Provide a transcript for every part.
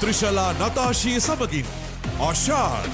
ත්‍රිශලා නතාශී සමගින් ආශාන්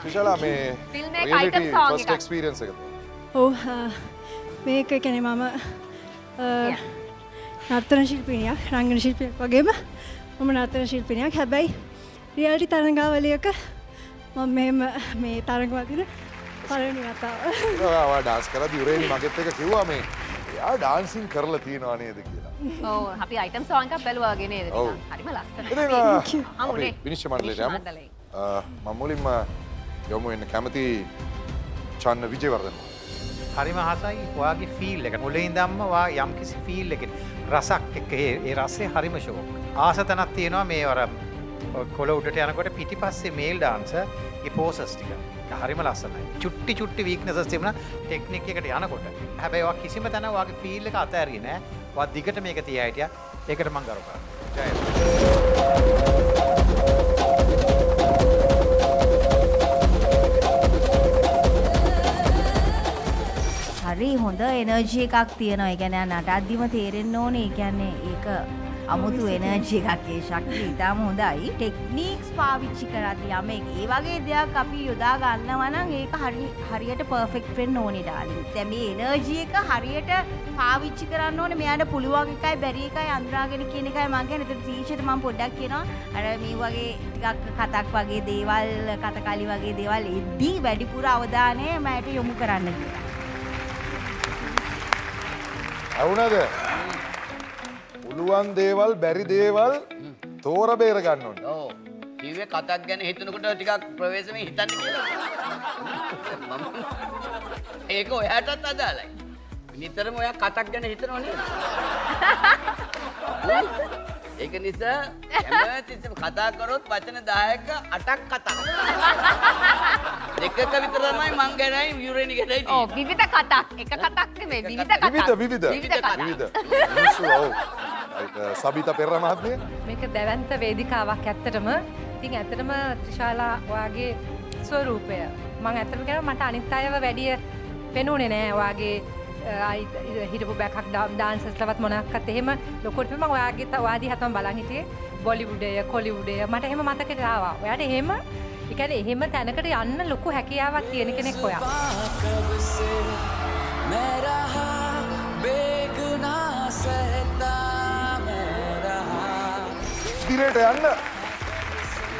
ත්‍රිශලා මේ ෆිල්ම් එකේ අයිටම් සෝං එකක් එක්ස්පීරියන්ස් එකද? ඔව් මේක කියන්නේ මම නර්තන ශිල්පිනියක් රංගන ශිල්පියෙක් වගේම මම නර්තන ශිල්පිනියක්. හැබැයි රියැලිටි තරඟාවලියක මම මෙහෙම මේ තරඟ වදින පළවෙනි වතාව. ඔයා ඩාන්ස් කරද්දී උරේනි මගෙත් එක කිව්වා මේ යා ඩාන්සින් කරලා තියෙනවා නේද කියලා. ඔව් අපි අයිටම් සෝං එකක් බැලුවා වගේ නේද? හරිම ලස්සනයි. අපි විනිශ්චය මණ්ඩලයට යමු. මම මුලින්ම යොමු වෙන්න කැමති චන්න විජේවර්ධන. හරිම ආසයි ඔයාගේ ෆීල් එක. මුලින් ඉඳන්ම ඔයා යම්කිසි ෆීල් එකකින් රසක් එක්ක ඒ රසය හරිම ෂෝක්. ආස තැනක් තියෙනවා මේ අර කොළ උඩට යනකොට පිටිපස්සේ මේල් ඩාන්සර් ඒ පෝසස් ටික. හරිම ලස්සනයි. චුට්ටි චුට්ටි වීක්නසස් තිබුණා ටෙක්නික් එකට යනකොට. හැබැයි ඔයා කිසිම තැන ඔයාගේ ෆීල් එක අතෑරියේ නෑ. ඔයා දිගට මේක තියා හිටියා. ඒකට මම ගරු කරනවා. ජය. හරි හොඳ එනර්ජි එකක් තියෙනවා. ඒ කියන්නේ නටද්දිම තේරෙන්න ඕනේ. ඒ කියන්නේ ඒක අමුතු එනර්ජි එකක්. ඒ ශක්තිය ඉතාම හොඳයි. ටෙක්නික්ස් පාවිච්චි කරද්දී යමෙක් ඒ වගේ දෙයක් අපි යොදා ගන්නවා නම් ඒක හරියට පර්ෆෙක්ට් වෙන්න ඕනේ ඩාලින්. දැන් මේ එනර්ජි එක හරියට පාවිච්චි කරන්න ඕනේ. මෙයාට පුළුවන් එකයි බැරි එකයි අඳුරාගෙන කියන එකයි මම කියන්නේ. ඒත් ටීචර්ට මම පොඩ්ඩක් කියනවා අර මේ වගේ ටිකක් කතක් වගේ දේවල් කතකාලි වගේ දේවල් එද්දී වැඩිපුර අවධානය මට යොමු කරන්න කියලා. අවුනද පුළුවන් දේවල් බැරි දේවල් තෝර බේර ගන්න ඕනේ. ඔව්. කිව්වේ කතක් ගැන හිතනකොට ටිකක් ප්‍රවේශමෙන් හිතන්න කියලා. ඒක ඔයාටත් අදාළයි. නිතරම ඔයා කතක් ගැන හිතනවා නේද? ඒක නිසා හැමතිස්සෙම කතා කරොත් වචන 10ක 8ක් කතා. දෙකක විතර තමයි මං ගැනයි යුරේනි ගැනයි ඔව් විවිධ කතක්. එක කතක් නෙමෙයි විවිධ කතක්. විවිධ. කතා. මිනිස්සු ඔව්. සබිතා පෙරේරා මහත්මිය මේක දැවන්ත වේදිකාවක් ඇත්තටම. ඉතින් ඇත්තටම ත්‍රිශාලා ඔයාගේ ස්වරූපය මම ඇත්තටම කියනවා මට අනිත් අයව වැඩිය පෙනුනේ නෑ ඔයාගේ හිටපු බෑකක් ඩාන්සර්ස්ලවත් මොනක්වත් එහෙම ලොකුට මම ඔයාගේ ඔයාදී හතම බලන් හිටියේ බොලිවුඩය කොලිවුඩය මට එහෙම මතකෙට ආවා. ඔයාට එහෙම ඒ කියන්නේ එහෙම තැනකට යන්න ලොකු හැකියාවක් තියෙන කෙනෙක් ඔයා. ඉදිරියට යන්න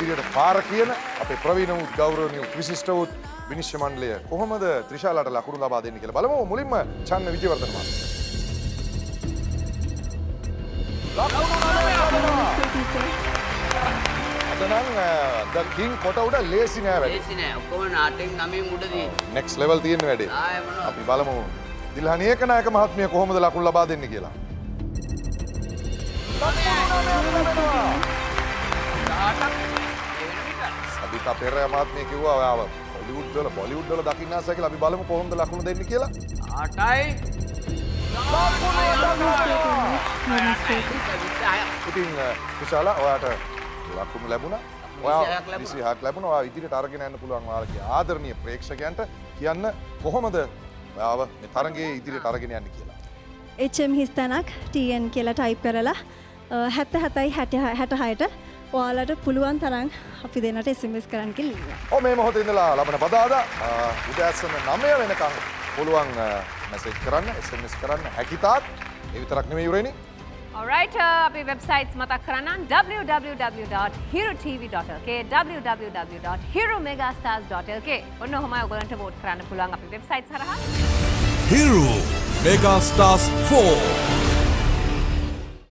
ඉදිරියට පාර කියන අපේ ප්‍රවීණ වූ ගෞරවනීය විශිෂ්ට වූ විනිශ්චය මණ්ඩලය කොහොමද ත්‍රිශාලාට ලකුණු ලබා දෙන්නේ කියලා බලමු. මුලින්ම චන්න විජේවර්ධන මහත්මයා. අද නම් ද කිං කොට උඩ ලේසි නෑ වැඩේ. ලේසි නෑ. ඔක්කොම නාටකෙන් 9 උඩදී. නෙක්ස්ට් ලෙවල් තියෙන වැඩේ. ආයෙ මොනවද? අපි බලමු දිල්හනි ඒකනායක මහත්මිය කොහොමද ලකුණු ලබා දෙන්නේ කියලා. සබිතා පෙරේරා මහත්මිය කිව්වා ඔයාව බොලිවුඩ් වල දකින්න ආසයි කියලා. අපි බලමු කොහොමද ලකුණු දෙන්නේ කියලා. 8යි. ඉතින් විශාලා ඔයාට ලකුණු ලැබුණා. ඔයා 26ක් ලැබුණා. ඔයා ඉදිරියට අරගෙන යන්න පුළුවන් ඔයාලගේ ආදරණීය ප්‍රේක්ෂකයන්ට කියන්න කොහොමද ඔයාව මේ තරගයේ ඉදිරියට අරගෙන යන්නේ කියලා. HM හිස්තැනක් TN කියලා ටයිප් කරලා 77යි 66ට ඔයාලට පුළුවන් තරම් අපි දෙන්නට SMS කරන්න කියලා. මේ මොහොතේ ඉඳලා ලබන බදාදා උදෑසන 9 වෙනකම් පුළුවන් මැසේජ් කරන්න SMS කරන්න හැකිතාක්. ඒ විතරක් නෙමෙයි යුරේනි. Alright, අපේ වෙබ්සයිට්ස් මතක් කරන්නම් www.hirotv.lk www.hiromegastars.lk ඔන්න ඔහොමයි ඔයගොල්ලන්ට වෝට් කරන්න පුළුවන් අපේ වෙබ්සයිට්ස් හරහා. Hero Megastars 4